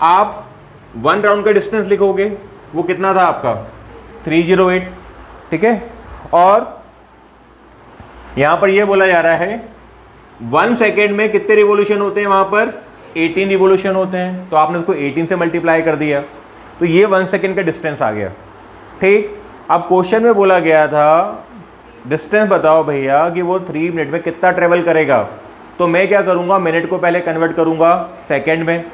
आप 1 राउंड का डिस्टेंस लिखोगे, वो कितना था आपका 308, ठीक है। और यहां पर ये बोला जा रहा है 1 सेकेंड में कितने रिवोल्यूशन होते हैं, वहां पर 18 रिवोल्यूशन होते हैं, तो आपने उसको 18 से मल्टीप्लाई कर दिया, तो ये 1 सेकेंड का डिस्टेंस आ गया, ठीक। अब क्वेश्चन में बोला गया था डिस्टेंस बताओ भैया कि वो 3 मिनट में कितना ट्रेवल करेगा, तो मैं क्या करूंगा, मिनट को पहले कन्वर्ट करूंगा सेकेंड में।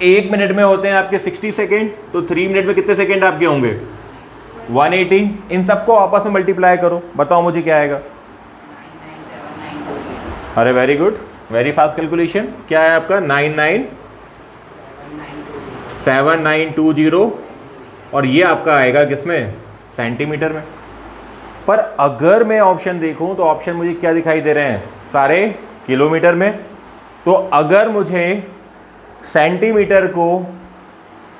1 मिनट में होते हैं आपके 60 सेकेंड, तो 3 मिनट में कितने सेकेंड आपके होंगे 180। इन सबको आपस में मल्टीप्लाई करो, बताओ मुझे क्या आएगा। अरे very good, very fast calculation. क्या है आपका 997920, और ये आपका आएगा किसमें, सेंटीमीटर में। पर अगर मैं ऑप्शन देखूं तो ऑप्शन मुझे क्या दिखाई दे रहे हैं, सारे किलोमीटर में। तो अगर मुझे सेंटीमीटर को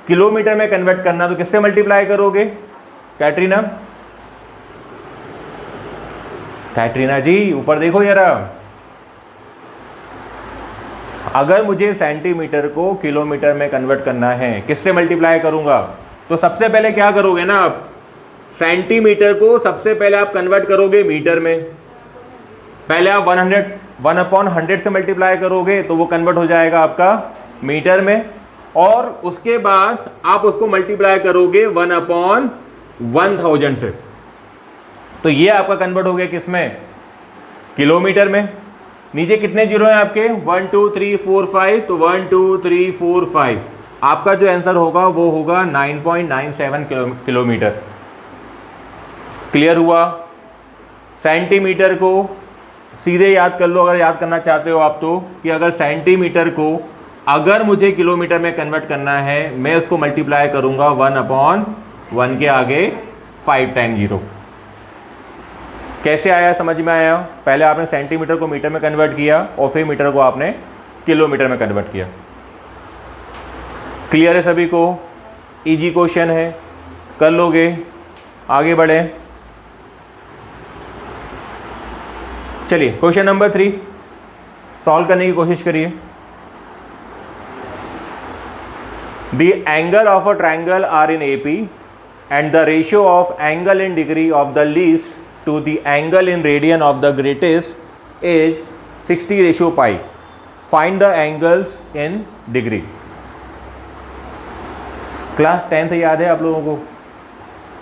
किलोमीटर में कन्वर्ट करना तो किससे मल्टीप्लाई करोगे कैटरीना? कैटरीना जी ऊपर देखो जरा। अगर मुझे सेंटीमीटर को किलोमीटर में कन्वर्ट करना है किससे मल्टीप्लाई करूंगा, तो सबसे पहले क्या करोगे ना आप, सेंटीमीटर को सबसे पहले आप कन्वर्ट करोगे मीटर में। पहले आप 1/100 से मल्टीप्लाई करोगे तो वो कन्वर्ट हो जाएगा आपका मीटर में, और उसके बाद आप उसको मल्टीप्लाई करोगे 1/1000 से, तो ये आपका कन्वर्ट हो गया किसमें, किलोमीटर में। नीचे कितने जीरो हैं आपके 1 2 3 4 5, तो 1 2 3 4 5, आपका जो आंसर होगा वो होगा 9.97 किलोमीटर। क्लियर हुआ? सेंटीमीटर को सीधे याद कर लो, अगर याद करना चाहते हो आप, तो कि अगर सेंटीमीटर को अगर मुझे किलोमीटर में कन्वर्ट करना है, मैं उसको मल्टीप्लाई करूंगा 1/1 के आगे 5 टाइम 0। कैसे आया, समझ में आया? पहले आपने सेंटीमीटर को मीटर में कन्वर्ट किया और फिर मीटर को आपने किलोमीटर में कन्वर्ट किया। क्लियर है सभी को? इजी क्वेश्चन है, कर लोगे। आगे बढ़े, चलिए क्वेश्चन नंबर 3 सॉल्व करने की कोशिश करिए। The angle of a triangle are in AP and the ratio of angle in degree of the least to the angle in radian of the greatest is 60:pi. Find the angles in degree. Class 10th याद है आप लोगों को?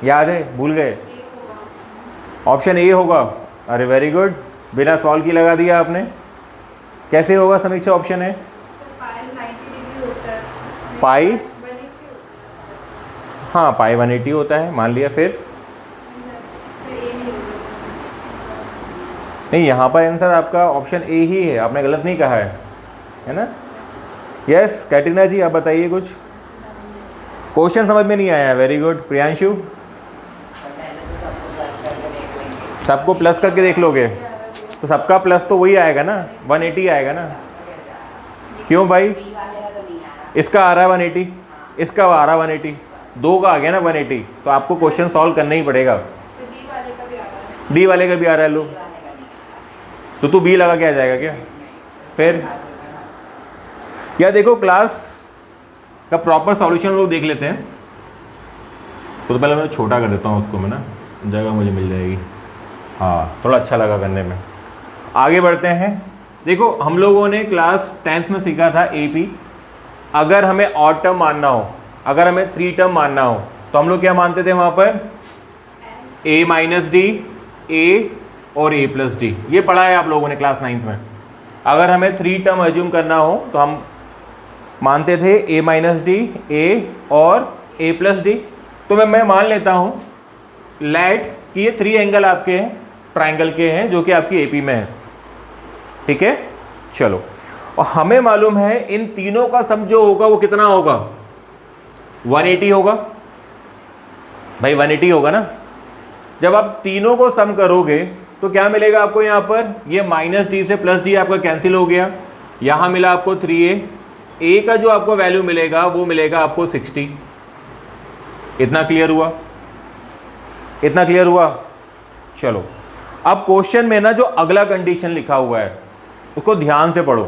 याद है, भूल गए? Option A होगा। अरे वेरी गुड, बिना सॉल्व की लगा दिया आपने। कैसे होगा समीक्षा? ऑप्शन है पाई, हाँ पाई 180 होता है, मान लिया। फिर नहीं, यहाँ पर आंसर आपका ऑप्शन ए ही है, आपने गलत नहीं कहा है ना? यस कैटरीना जी, आप बताइए कुछ। क्वेश्चन समझ में नहीं आया? Very good. प्रियांशु, सबको प्लस करके देख लोगे तो सबका प्लस तो वही आएगा ना, 180 आएगा ना। क्यों भाई? इसका आ रहा है 180, इसका आ रहा है 180, दो का आ गया ना 180, तो आपको क्वेश्चन सॉल्व करना ही पड़ेगा। डी वाले का भी आ रहा है, लो तो तू बी लगा के आ जाएगा क्या? फिर या देखो क्लास का प्रॉपर सॉल्यूशन लोग देख लेते हैं। तो पहले मैं छोटा कर देता हूँ उसको, मैं ना जगह मुझे मिल जाएगी। हाँ थोड़ा अच्छा लगा करने में। आगे बढ़ते हैं। देखो हम लोगों ने क्लास 10th में सीखा था AP। अगर हमें ऑड टर्म मानना हो, अगर हमें 3 टर्म मानना हो, तो हम लोग क्या मानते थे वहाँ पर? A - D, A और A + D। ये पढ़ा है आप लोगों ने क्लास 9th में। अगर हमें 3 टर्म एज्यूम करना हो तो हम मानते थे A - D, A और A + D। तो मैं मान लेता हूँ लेट कि ये 3 एंगल आपके हैं, ट्राइंगल के हैं, जो कि आपकी AP में है, ठीक है। चलो, और हमें मालूम है इन तीनों का सम जो होगा वो कितना होगा? 180 होगा भाई, 180 होगा ना। जब आप तीनों को सम करोगे तो क्या मिलेगा आपको? यहाँ पर ये -D से +D आपका कैंसिल हो गया, यहाँ मिला आपको 3A। A का जो आपको वैल्यू मिलेगा वो मिलेगा आपको 60। इतना क्लियर हुआ? इतना क्लियर हुआ? चलो, अब क्वेश्चन में ना जो अगला कंडीशन लिखा हुआ है उसको ध्यान से पढ़ो।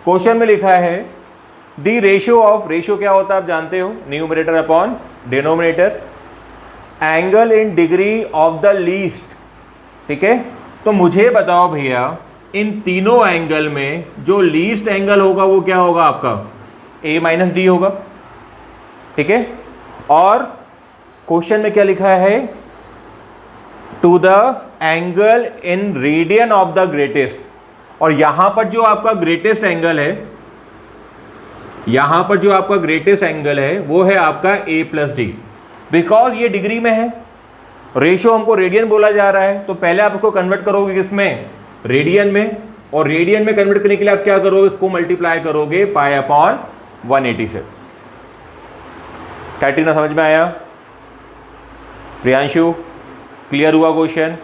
क्वेश्चन में लिखा है दी रेशियो ऑफ, रेशियो क्या होता है आप जानते हो, numerator upon denominator, angle in degree of the least, ठीक है। तो मुझे बताओ भैया इन तीनों एंगल में जो लीस्ट एंगल होगा वो क्या होगा आपका, a माइनस डी होगा, ठीक है। और क्वेश्चन में क्या लिखा है, to the angle in radian of the greatest, और यहां पर जो आपका ग्रेटेस्ट एंगल है, यहां पर जो आपका ग्रेटेस्ट एंगल है वो है आपका a प्लस डी, बिकॉज ये डिग्री में है, रेशियो हमको रेडियन बोला जा रहा है, तो पहले आप इसको कन्वर्ट करोगे किसमें, रेडियन में, और रेडियन में कन्वर्ट करने के लिए आप क्या करोगे, इसको मल्टीप्लाई करोगे पाई अपॉन 180 से। कैटरीना समझ में आया, प्रियांशु क्लियर हुआ क्वेश्चन,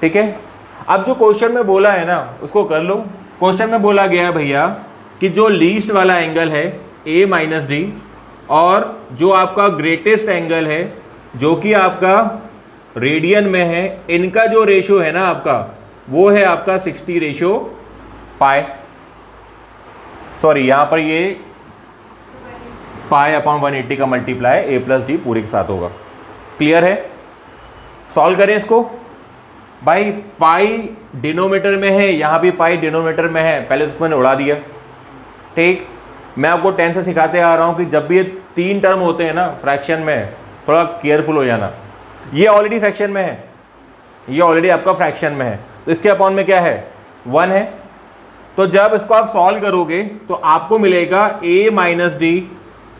ठीक है। अब जो क्वेश्चन में बोला है ना उसको कर लो। क्वेश्चन में बोला गया भैया कि जो लीस्ट वाला एंगल है a माइनस डी, और जो आपका ग्रेटेस्ट एंगल है जो कि आपका रेडियन में है, इनका जो रेशियो है ना आपका वो है आपका 60 रेशियो पाई, सॉरी यहाँ पर ये पाई अपॉन 180 का मल्टीप्लाई a प्लस डी पूरे के साथ होगा। क्लियर है, सॉल्व करें इसको। भाई पाई डिनोमिनेटर में है, यहाँ भी पाई डिनोमिनेटर में है, पहले उसको मैंने उड़ा दिया, ठीक। मैं आपको 10 से सिखाते आ रहा हूँ कि जब भी ये 3 टर्म होते हैं ना फ्रैक्शन में, थोड़ा केयरफुल हो जाना। ये ऑलरेडी फ्रैक्शन में है, ये ऑलरेडी आपका फ्रैक्शन में है, तो इसके अपॉन में क्या है, 1 है। तो जब इसको आप सॉल्व करोगे तो आपको मिलेगा a minus D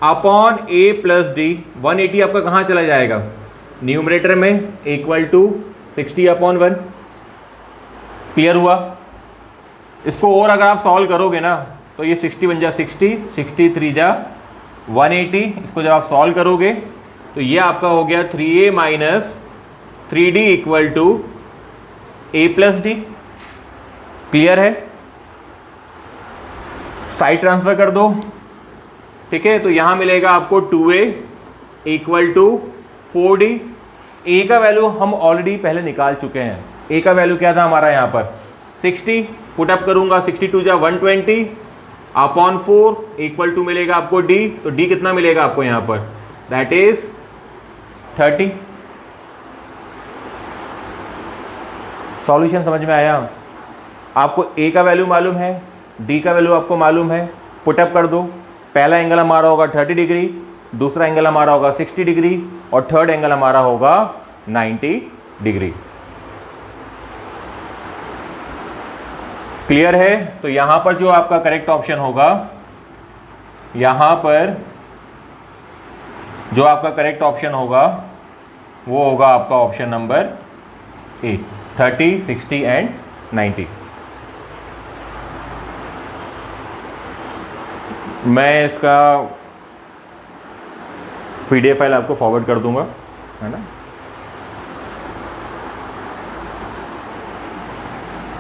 upon a plus D, 180 आपका कहाँ चला जाएगा, न्यूमरेटर में, इक्वल टू 60 अपॉन 1। क्लियर हुआ। इसको और अगर आप सॉल्व करोगे ना तो ये 60 बन जा 60, 63 जा 180। इसको जब आप सॉल्व करोगे तो ये आपका हो गया 3a minus 3d equal to a plus d. Clear है, साइड ट्रांसफर कर दो, ठीक है। तो यहां मिलेगा आपको 2a equal to 4d। a का वैल्यू हम ऑलरेडी पहले निकाल चुके हैं, a का वैल्यू क्या था हमारा यहाँ पर 60, पुटअप करूंगा 62 जा 120 अपॉन 4 इक्वल टू मिलेगा आपको d, तो d कितना मिलेगा आपको यहाँ पर, दैट इज 30। सॉल्यूशन समझ में आया। आपको a का वैल्यू मालूम है, d का वैल्यू आपको मालूम है, पुटअप कर दो। पहला एंगल हमारा होगा 30 डिग्री, दूसरा एंगल हमारा होगा 60 डिग्री, और थर्ड एंगल हमारा होगा 90 डिग्री। क्लियर है। तो यहां पर जो आपका करेक्ट ऑप्शन होगा, यहां पर जो आपका करेक्ट ऑप्शन होगा वो होगा आपका ऑप्शन नंबर ए, 30, 60 एंड 90। मैं इसका PDF फाइल आपको फॉरवर्ड कर दूंगा, है ना।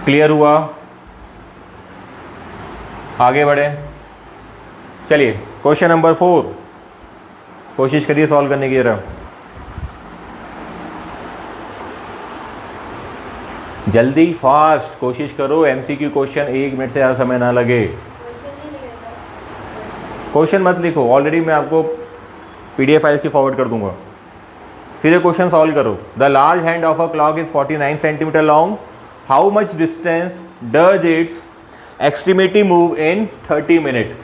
क्लियर हुआ, आगे बढ़े। चलिए क्वेश्चन नंबर 4 कोशिश करिए सॉल्व करने की जरा जल्दी, फास्ट कोशिश करो। MCQ क्वेश्चन 1 मिनट से ज़्यादा समय ना लगे। क्वेश्चन मत लिखो, ऑलरेडी मैं आपको PDF फाइल की फॉरवर्ड कर दूंगा, सीधे क्वेश्चन सॉल्व करो। The large hand of a clock is 49 centimetre long, how much distance does it's extremity move in 30 minute.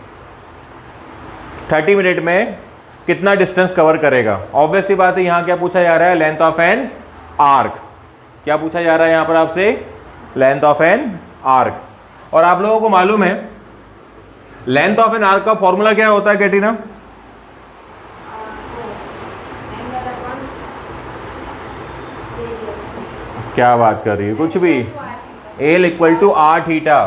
30 minute में कितना डिस्टेंस कवर करेगा। ऑब्वियसली बात है, यहाँ क्या पूछा जा रहा है, लेंथ ऑफ एन आर्क। क्या पूछा जा रहा है यहाँ पर आपसे, लेंथ ऑफ एन आर्क। और आप लोगों को मालूम है लेंथ ऑफ एन आर्क का फॉर्मूला क्या होता है कैटरीना? क्या बात कर रही है, कुछ भी, L equal to r theta.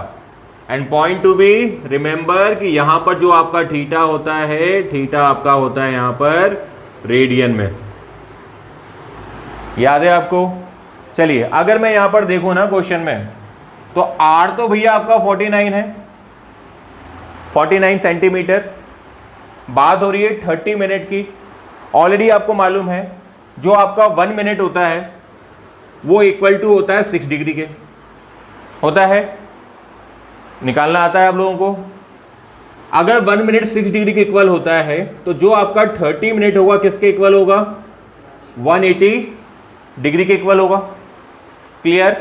And point to be remember कि यहां पर जो आपका थीटा होता है, थीटा आपका होता है यहां पर रेडियन में, याद है आपको। चलिए अगर मैं यहां पर देखूं ना क्वेश्चन में, तो R तो भैया आपका 49 है, 49 सेंटीमीटर। बात हो रही है 30 मिनट की। ऑलरेडी आपको मालूम है जो आपका 1 मिनट होता है वो इक्वल टू होता है 6 डिग्री के, होता है, निकालना आता है आप लोगों को। अगर 1 मिनट 6 डिग्री के इक्वल होता है तो जो आपका 30 मिनट होगा किसके इक्वल होगा? 180 डिग्री के इक्वल होगा। क्लियर?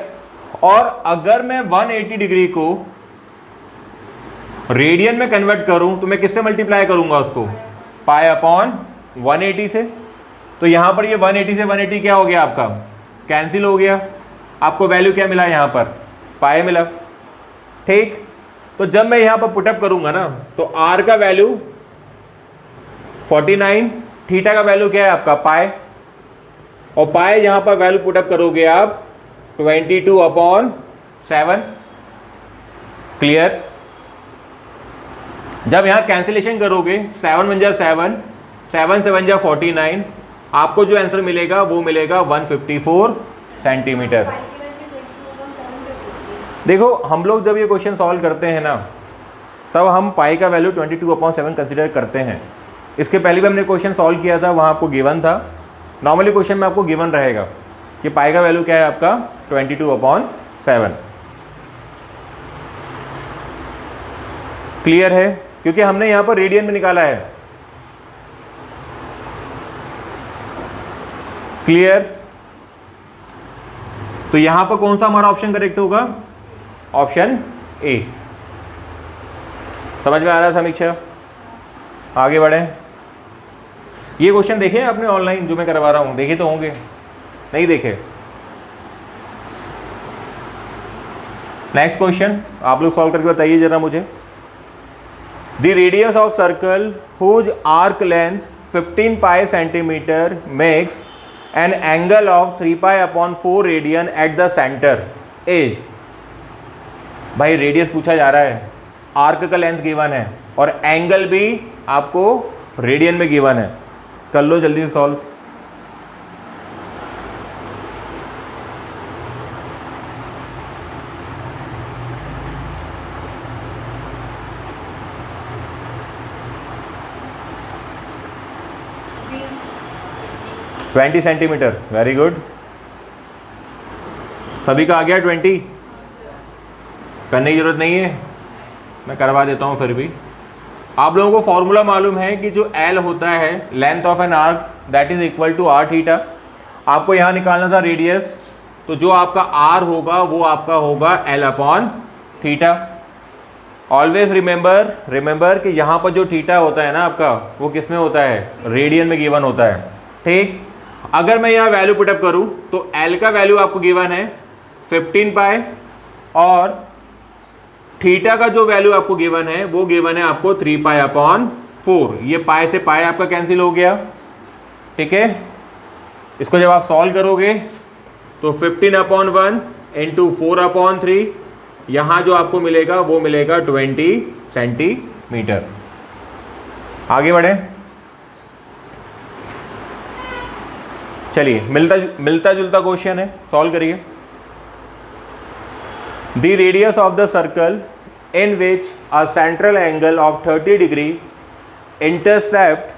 और अगर मैं 180 डिग्री को रेडियन में कन्वर्ट करूं तो मैं किससे मल्टीप्लाई करूंगा उसको? पाई अपॉन 180 से। तो यहां पर ये 180 से 180 क्या हो गया आपका? कैंसिल हो गया। आपको वैल्यू क्या मिला यहां पर? पाई मिला। ठीक, तो जब मैं यहां पर पुटअप करूंगा ना तो आर का वैल्यू 49, थीटा का वैल्यू क्या है आपका? पाई, और पाई यहां पर वैल्यू पुटअप करोगे आप 22/7। क्लियर? जब यहां कैंसिलेशन करोगे 7 × 7, 7 से 1 × 49, आपको जो आंसर मिलेगा वो मिलेगा 154 सेंटीमीटर। देखो हम लोग जब ये क्वेश्चन सॉल्व करते हैं ना तब हम पाई का वैल्यू 22/7 कंसिडर करते हैं। इसके पहले भी हमने क्वेश्चन सॉल्व किया था, वहाँ आपको गिवन था। नॉर्मली क्वेश्चन में आपको गिवन रहेगा कि पाई का वैल्यू क्या है आपका? 22/7। क्लियर है? क्योंकि हमने यहाँ पर रेडियन में निकाला है। क्लियर? तो यहां पर कौन सा हमारा ऑप्शन करेक्ट होगा? Option A. समझ में आ रहा है समीक्षा? आगे बढ़े। ये क्वेश्चन देखे आपने ऑनलाइन जो मैं करवा रहा हूं? देखे तो होंगे, नहीं देखे? नेक्स्ट क्वेश्चन आप लोग सॉल्व करके बताइए जरा मुझे। The radius of circle whose arc length 15 pi centimetre makes an angle of 3π/4 radian at the centre is. भाई रेडियस पूछा जा रहा है, आर्क का लेंथ गिवन है और एंगल भी आपको रेडियन में गिवन है। कर लो जल्दी से solve. Please. 20 centimetre, very good. सभी का आ गया 20? करने की जरूरत नहीं है, मैं करवा देता हूँ फिर भी। आप लोगों को फॉर्मूला मालूम है कि जो L होता है length of an arc that is equal to r theta. आपको यहाँ निकालना था रेडियस, तो जो आपका r होगा वो आपका होगा L/थीटा। ऑलवेज रिमेंबर कि यहाँ पर जो थीटा होता है ना आपका, वो किस में होता है? रेडियन में गिवन होता है। ठीक, अगर मैं यहाँ वैल्यू पुटअप करूँ तो L का वैल्यू आपको गिवन है 15 पाई और थीटा का जो वैल्यू आपको गिवन है वो गिवन है आपको 3π/4। ये पाई से पाई आपका कैंसिल हो गया। ठीक है, इसको जब आप सॉल्व करोगे तो 15/1 × 4/3, यहाँ जो आपको मिलेगा वो मिलेगा 20 सेंटीमीटर। आगे बढ़े। चलिए मिलता जुलता क्वेश्चन है, सॉल्व करिए। The radius of the circle in which a central angle of 30 degree intercept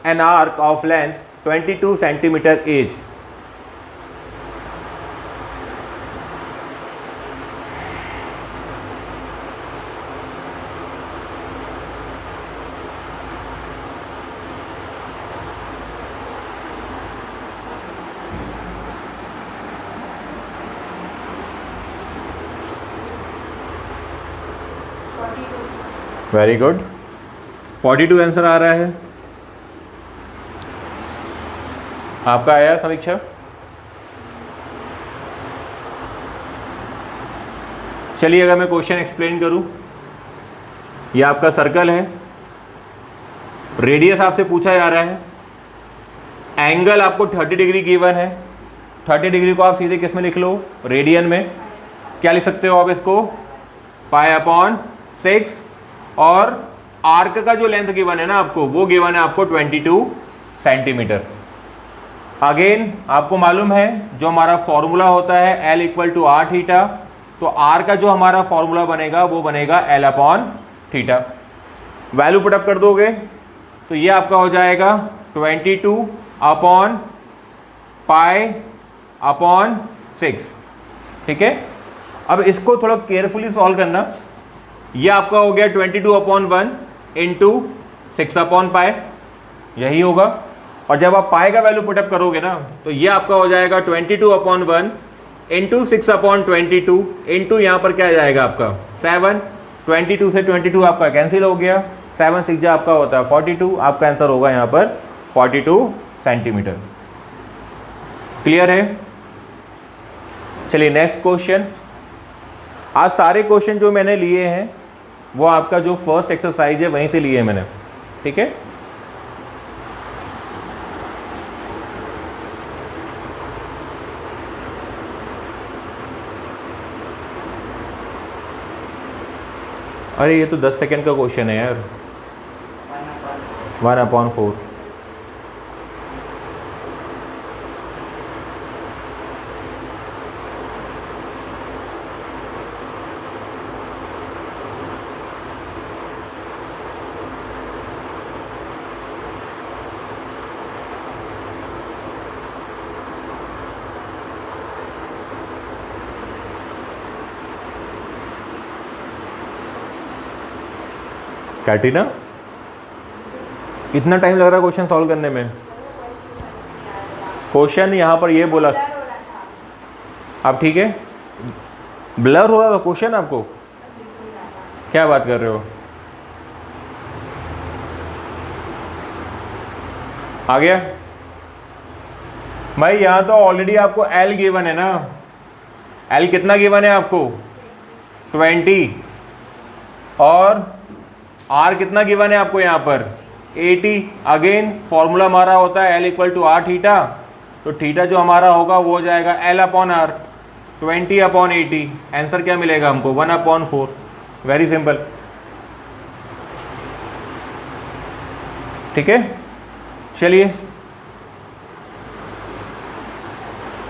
an arc of length 22 centimeter is। Very good, 42 answer आ रहा है आपका। आया समीक्षा? चलिए अगर मैं क्वेश्चन एक्सप्लेन करूं, ये आपका सर्कल है, रेडियस आपसे पूछा जा रहा है, एंगल आपको 30 डिग्री गिवन है। 30 डिग्री को आप सीधे किस में लिख लो? रेडियन में। क्या लिख सकते हो आप इसको? π/6। और आर्क का जो लेंथ गिवन है ना आपको, वो गिवन है आपको 22 सेंटीमीटर। अगेन आपको मालूम है जो हमारा फॉर्मूला होता है L = r थीटा, तो R का जो हमारा फॉर्मूला बनेगा वो बनेगा L/थीटा। वैल्यू पुटअप कर दोगे तो ये आपका हो जाएगा 22/π/6। ठीक है, अब इसको थोड़ा केयरफुली सॉल्व करना। ये आपका हो गया 22/1, इंटू 6/पाई, यही होगा। और जब आप पाई का वैल्यू पुटअप करोगे ना तो ये आपका हो जाएगा 22/1 इंटू 6/22 इंटू यहाँ पर क्या आ जाएगा आपका 7। 22 से 22 आपका कैंसिल हो गया, 7 6 जा आपका होता है 42, आपका आंसर होगा यहाँ पर 42 सेंटीमीटर। क्लियर है? चलिए नेक्स्ट क्वेश्चन। आज सारे क्वेश्चन जो मैंने लिए हैं वो आपका जो फर्स्ट एक्सरसाइज है वहीं से लिए हैं मैंने, ठीक है। अरे ये तो 10 सेकंड का क्वेश्चन है यार। 1/4। कैटिना, इतना टाइम लग रहा है क्वेश्चन सॉल्व करने में? क्वेश्चन यहाँ पर ये बोला आप, ठीक है, ब्लर हो रहा था क्वेश्चन आपको? क्या बात कर रहे हो? आ गया भाई? यहाँ तो ऑलरेडी आपको एल गिवन है ना। एल कितना गिवन है आपको? 20। और आर कितना गिवन है आपको यहाँ पर? 80। अगेन फॉर्मूला हमारा होता है L equal to r theta, तो थीटा जो हमारा होगा वो हो जाएगा L/R, 20/80। आंसर क्या मिलेगा हमको? 1/4। वेरी सिंपल, ठीक है। चलिए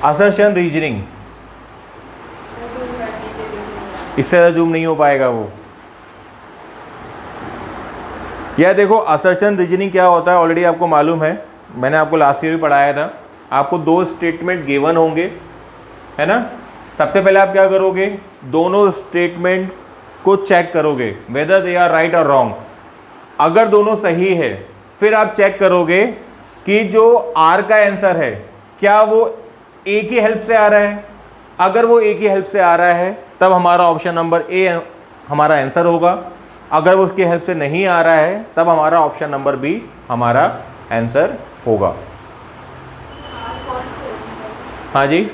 असर्शन रीजनिंग, इससे ज़्यादा जूम नहीं हो पाएगा वो। यह देखो असर्शन रीजनिंग क्या होता है ऑलरेडी आपको मालूम है, मैंने आपको लास्ट ईयर भी पढ़ाया था। आपको दो स्टेटमेंट गिवन होंगे, है ना। सबसे पहले आप क्या करोगे? दोनों स्टेटमेंट को चेक करोगे वेदर दे आर राइट और रॉन्ग। अगर दोनों सही है फिर आप चेक करोगे कि जो आर का आंसर है क्या वो ए की हेल्प से आ रहा है। अगर वो ए की हेल्प से आ रहा है तब हमारा ऑप्शन नंबर ए हमारा आंसर होगा। अगर वो उसकी हेल्प से नहीं आ रहा है तब हमारा ऑप्शन नंबर बी हमारा आंसर होगा। हाँ जी,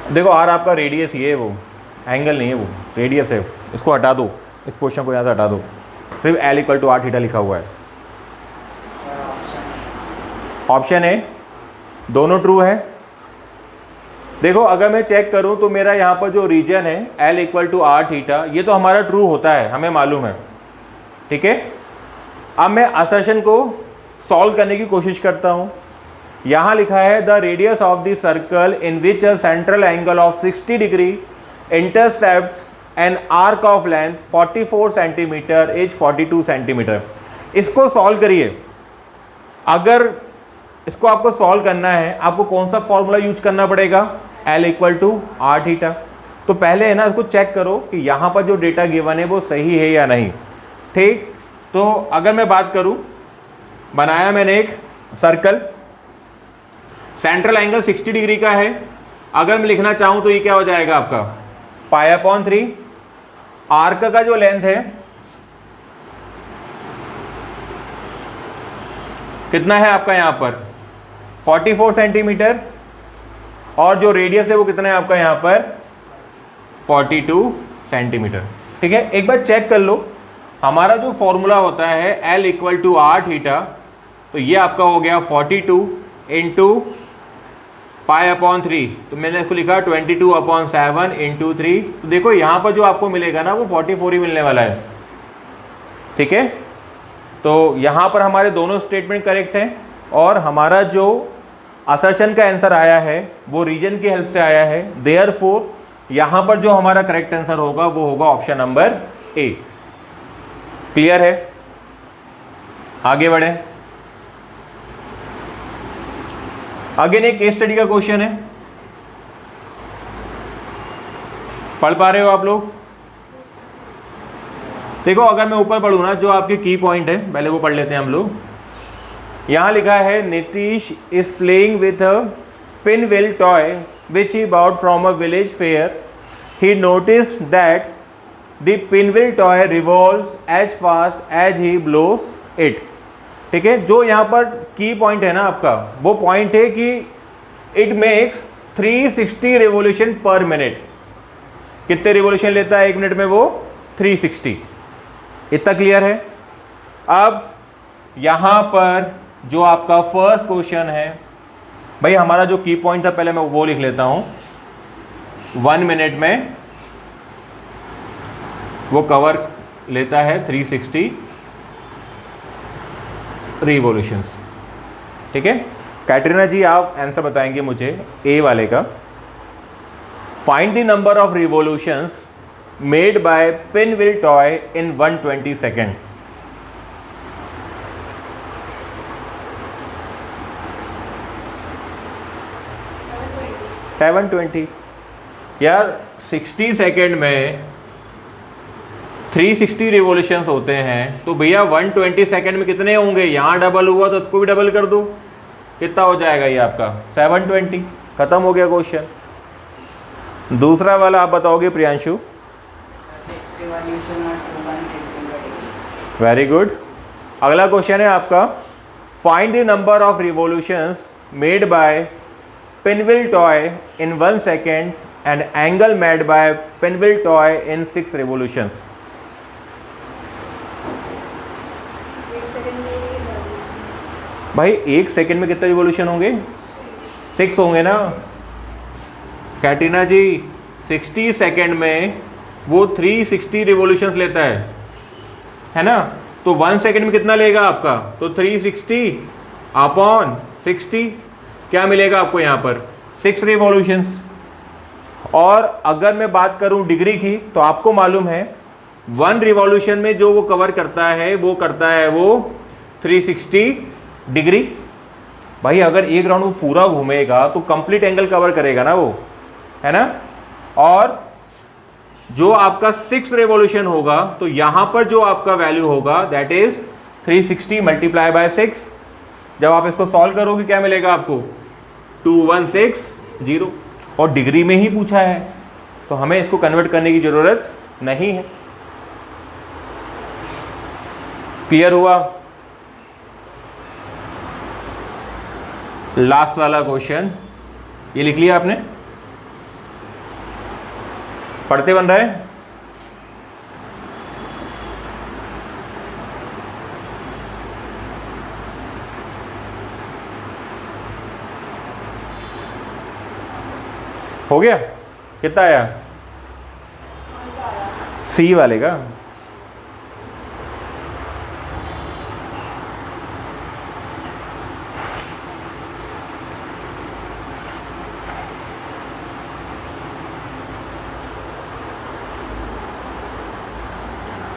देखो आर आपका रेडियस ही है, वो एंगल नहीं है, वो रेडियस है। इसको हटा दो, इस पोर्शन को यहाँ से हटा दो, सिर्फ L equal to r theta लिखा हुआ है। ऑप्शन ए दोनों ट्रू है। देखो अगर मैं चेक करूं तो मेरा यहाँ पर जो रीजन है L equal to r theta, ये तो हमारा ट्रू होता है, हमें मालूम है, ठीक है। अब मैं असर्शन को सॉल्व करने की कोशिश करता हूं। यहाँ लिखा है the radius of the circle in which a central angle of 60 degree intercepts an arc of length 44 centimetre is 42 centimetre. इसको सॉल्व करिए। अगर इसको आपको सॉल्व करना है आपको कौन सा फॉर्मूला यूज करना पड़ेगा? L equal to r theta. तो पहले है ना इसको चेक करो कि यहाँ पर जो डेटा गिवन है वो सही है या नहीं, ठीक। तो अगर मैं बात करूँ, बनाया मैंने एक सर्कल, सेंट्रल एंगल 60 डिग्री का है। अगर मैं लिखना चाहूँ तो ये क्या हो जाएगा आपका π/3। आर्क का जो लेंथ है कितना है आपका यहाँ पर 44 सेंटीमीटर, और जो रेडियस है वो कितना है आपका यहाँ पर 42 सेंटीमीटर, ठीक है। एक बार चेक कर लो, हमारा जो फॉर्मूला होता है L equal to r theta, तो ये आपका हो गया 42 इंटू π/3। तो मैंने इसको लिखा 22/7 इंटू 3। तो देखो यहाँ पर जो आपको मिलेगा ना वो 44 ही मिलने वाला है, ठीक है। तो यहाँ पर हमारे दोनों स्टेटमेंट करेक्ट हैं और हमारा जो असर्शन का आंसर आया है वो रीजन की हेल्प से आया है। देयरफॉर यहाँ पर जो हमारा करेक्ट आंसर होगा वो होगा ऑप्शन नंबर ए। क्लियर है? आगे बढ़े। अगेन एक केस स्टडी का क्वेश्चन है। पढ़ पा रहे हो आप लोग? देखो अगर मैं ऊपर पढ़ूँ ना, जो आपके की पॉइंट है पहले वो पढ़ लेते हैं हम लोग। यहाँ लिखा है Nitish is playing with a pinwheel toy which he bought from a village fair. He notice that the pinwheel toy revolves as fast as he blows it. ठीक है, जो यहाँ पर की पॉइंट है ना आपका, वो पॉइंट है कि it makes 360 revolution per minute. कितने रिवोल्यूशन लेता है एक मिनट में वो? 360। इतना क्लियर है? अब यहां पर जो आपका फर्स्ट क्वेश्चन है भाई, हमारा जो की पॉइंट था पहले मैं वो लिख लेता हूं। 1 मिनट में वो कवर लेता है 360 रिवॉल्यूशंस। ठीक है, कैटरीना जी आप आंसर बताएंगे मुझे ए वाले का। Find the number of revolutions made by pinwheel toy in 120 second. Seven 20 यार, 60 सेकेंड में 360 रिवॉल्यूशंस होते हैं, तो भैया 120 सेकेंड में कितने होंगे? यहाँ डबल हुआ तो इसको भी डबल कर दो, कितना हो जाएगा ये आपका? 720। खत्म हो गया क्वेश्चन। दूसरा वाला आप बताओगे प्रियांशु? Very good. अगला क्वेश्चन है आपका, find the number of revolutions made by pinwheel toy in 1 second and angle made by pinwheel toy in 6 revolutions. भाई 1 सेकेंड में कितने रिवॉल्यूशन होंगे? 6 होंगे ना। कैटरीना जी 60 सेकेंड में वो 360 रिवॉल्यूशंस लेता है ना? तो 1 सेकेंड में कितना लेगा आपका? तो 360 अपॉन 60, क्या मिलेगा आपको यहाँ पर? 6 रिवॉल्यूशंस। और अगर मैं बात करूँ डिग्री की, तो आपको मालूम है 1 रिवॉल्यूशन में जो वो कवर करता है वो 360 डिग्री। भाई अगर एक राउंड वो पूरा घूमेगा तो कंप्लीट एंगल कवर करेगा ना वो, है ना? और जो आपका 6 रेवोल्यूशन होगा, तो यहां पर जो आपका वैल्यू होगा दैट इज 360 मल्टीप्लाई बाय 6। जब आप इसको सॉल्व करोगे क्या मिलेगा आपको? 2160। और डिग्री में ही पूछा है तो हमें इसको कन्वर्ट करने की जरूरत नहीं है। क्लियर हुआ? लास्ट वाला क्वेश्चन ये लिख लिया आपने? पढ़ते बन रहा है? हो गया? कितना आया? सी वाले का।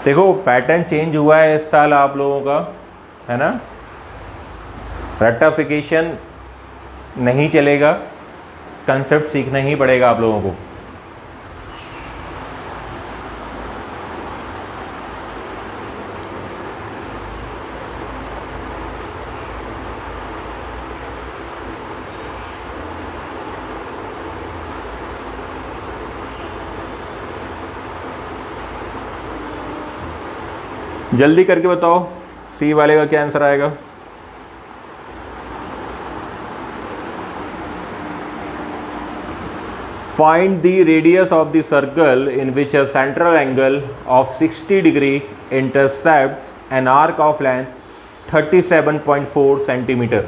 देखो पैटर्न चेंज हुआ है इस साल आप लोगों का, है ना? रेक्टिफिकेशन नहीं चलेगा, कंसेप्ट सीखना ही पड़ेगा आप लोगों को। जल्दी करके बताओ सी वाले का क्या आंसर आएगा? Find the radius of the circle in which a central angle of 60 degree intercepts an arc of length 37.4 centimeter.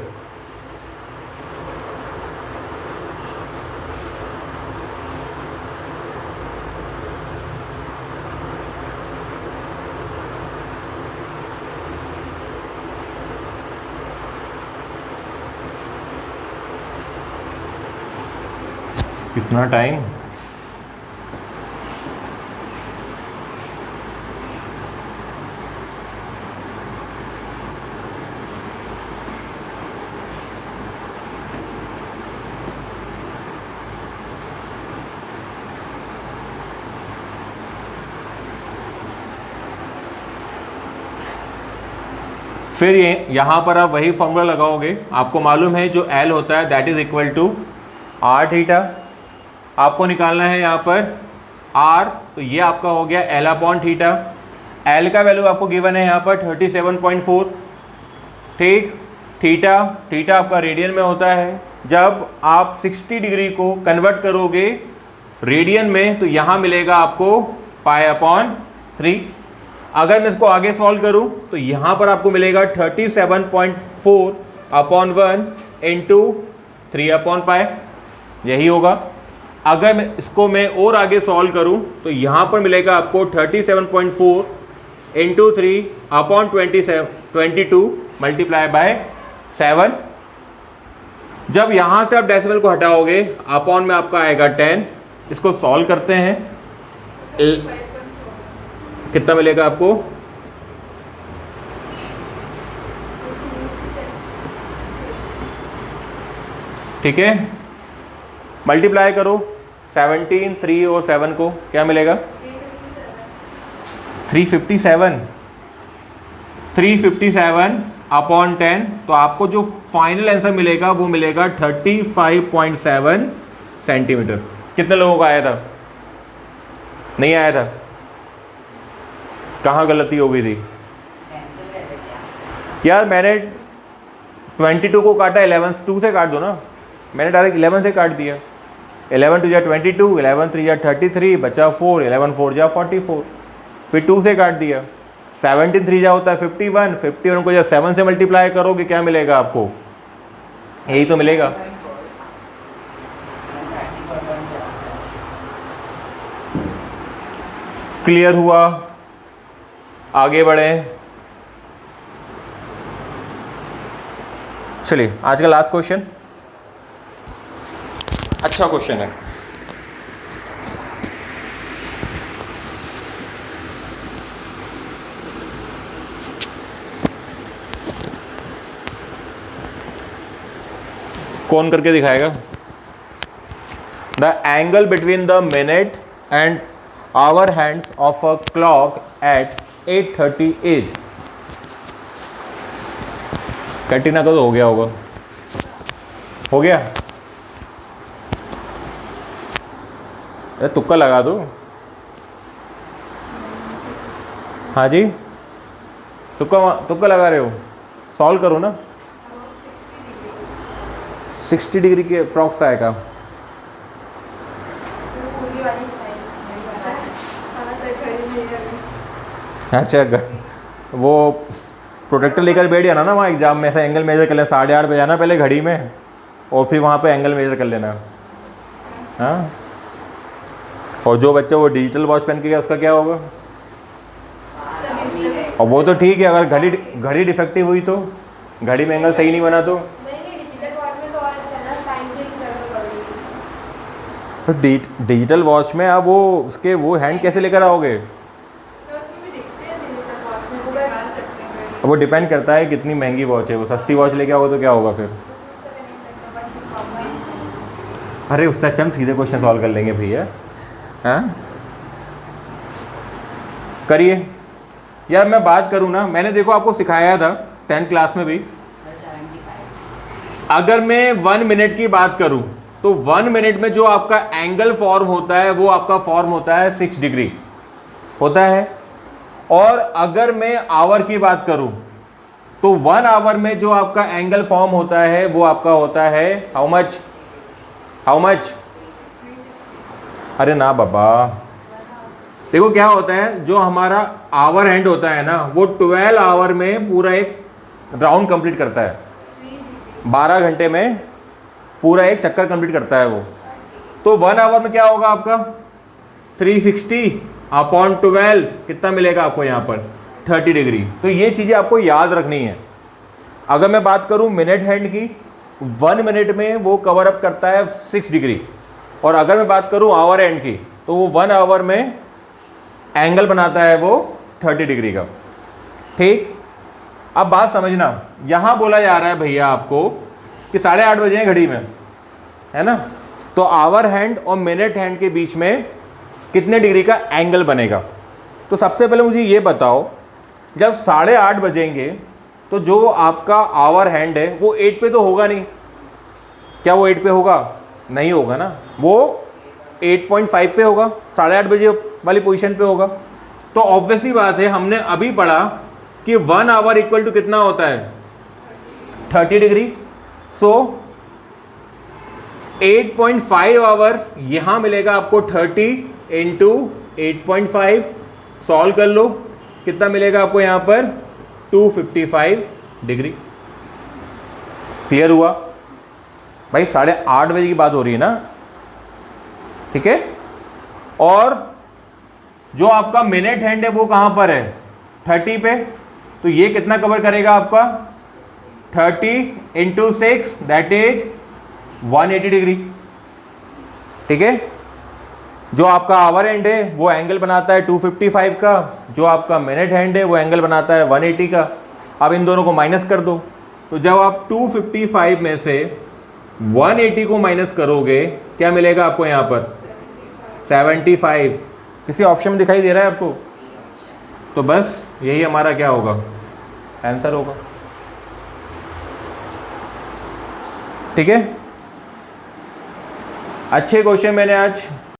कितना टाइम? फिर ये यहाँ पर आप वही फॉर्मूला लगाओगे, आपको मालूम है जो L होता है that is equal to r theta. आपको निकालना है यहाँ पर R, तो ये आपका हो गया L अपॉन थीटा। L का वैल्यू आपको गिवन है यहाँ पर 37.4, ठीक। थीटा, थीटा आपका रेडियन में होता है। जब आप 60 डिग्री को कन्वर्ट करोगे रेडियन में तो यहाँ मिलेगा आपको पाई अपॉन 3। अगर मैं इसको आगे सॉल्व करूँ तो यहाँ पर आपको मिलेगा 37.4 अपॉन 1 इंटू 3 अपॉन पाई, यही होगा। अगर मैं इसको और आगे सॉल्व करूँ तो यहाँ पर मिलेगा आपको 37.4 इंटू 3 अपॉन 22 मल्टीप्लाई बाय 7। जब यहाँ से आप डेसिमल को हटाओगे अपॉन में आपका आएगा 10। इसको सॉल्व करते हैं, कितना मिलेगा आपको, ठीक है। मल्टीप्लाई करो 17, 3 और 7 को, क्या मिलेगा 357 अपॉन 10। तो आपको जो फाइनल आंसर मिलेगा वो मिलेगा 35.7 सेंटीमीटर। कितने लोगों का आया था, नहीं आया था, कहाँ गलती हो गई थी यार? मैंने 22 को काटा 11, 2 से काट दो ना, मैंने डायरेक्ट 11 से काट दिया। 11 2 जा 22, 11 3 जा 33, बचा 4, 11 4 जा 44, फिर 2 से काट दिया। 17 3 जा होता है 51, 51 को जब 7 से मल्टीप्लाई करोगे क्या मिलेगा आपको, यही तो मिलेगा। क्लियर हुआ? आगे बढ़े, चलिए आज का लास्ट क्वेश्चन, अच्छा क्वेश्चन है। कौन करके दिखाएगा? The angle between the minute and hour hands of a clock at 8:30 is. कैटिना का तो हो गया होगा, हो गया? अरे तुक्का लगा दो। हाँ जी, तुक्का लगा रहे हो, सॉल्व करो ना। 60 डिग्री के अप्रॉक्स आएगा। अच्छा, वो प्रोटेक्टर लेकर बैठ जाना ना वहाँ एग्जाम में, ऐसा एंगल मेजर कर लेना, 8:30 बजे आना पहले घड़ी में, और फिर वहाँ पे एंगल मेजर कर लेना। हाँ, और जो बच्चा वो डिजिटल वॉच पहन के गया उसका क्या होगा? और वो तो ठीक है, अगर घड़ी डिफेक्टिव हुई तो, घड़ी में एंगल सही नहीं बना तो डिजिटल वॉच में आप वो उसके वो हैंड कैसे लेकर आओगे? वो डिपेंड करता है कितनी महंगी वॉच है। वो सस्ती वॉच लेके आओगे तो क्या होगा फिर? अरे उससे अच्छा हम सीधे क्वेश्चन सॉल्व कर लेंगे भैया। हाँ करिए यार। मैं बात करूँ ना, मैंने देखो आपको सिखाया था 10th क्लास में भी। अगर मैं 1 मिनट की बात करूँ तो 1 मिनट में जो आपका एंगल फॉर्म होता है वो आपका फॉर्म होता है 6 डिग्री होता है। और अगर मैं आवर की बात करूं तो 1 आवर में जो आपका एंगल फॉर्म होता है वो आपका होता है हाउ मच? अरे ना बाबा, देखो क्या होता है, जो हमारा आवर हैंड होता है ना वो 12 आवर में पूरा एक राउंड कंप्लीट करता है। 12 घंटे में पूरा एक चक्कर कंप्लीट करता है वो। तो 1 आवर में क्या होगा आपका 360 अपॉन 12, कितना मिलेगा आपको यहाँ पर 30 डिग्री। तो ये चीज़ें आपको याद रखनी है। अगर मैं बात करूँ मिनट हैंड की, 1 मिनट में वो कवर अप करता है 6 डिग्री। और अगर मैं बात करूँ आवर हैंड की तो वो 1 आवर में एंगल बनाता है वो 30 डिग्री का। ठीक, अब बात समझना, यहाँ बोला जा रहा है भैया आपको कि 8:30 बजे हैं घड़ी में, है ना। तो आवर हैंड और मिनट हैंड के बीच में कितने डिग्री का एंगल बनेगा? तो सबसे पहले मुझे ये बताओ, जब 8:30 बजेंगे तो जो आपका आवर हैंड है वो 8 पे तो होगा नहीं। क्या वो 8 पे होगा? नहीं होगा ना, वो 8.5 पे होगा, 8:30 बजे वाली पोजीशन पे होगा। तो ऑब्वियसली बात है, हमने अभी पढ़ा कि 1 आवर इक्वल टू कितना होता है? 30 डिग्री। सो 8.5 आवर यहां मिलेगा आपको 30 इंटू 8.5, सॉल्व कर लो, कितना मिलेगा आपको यहां पर? 255 डिग्री। क्लियर हुआ भाई? 8:30 बजे की बात हो रही है ना, ठीक है। और जो आपका मिनट हैंड है वो कहां पर है? 30 पे। तो ये कितना कवर करेगा आपका? 30 इंटू 6 दैट इज 180 डिग्री, ठीक है। जो आपका आवर हैंड है वो एंगल बनाता है 255 का, जो आपका मिनट हैंड है वो एंगल बनाता है 180 का। अब इन दोनों को माइनस कर दो, तो जब आप 255 में से 180 को माइनस करोगे क्या मिलेगा आपको यहां पर? 75। किसी ऑप्शन में दिखाई दे रहा है आपको? तो बस यही हमारा क्या होगा? आंसर होगा, ठीक है। अच्छे क्वेश्चन मैंने आज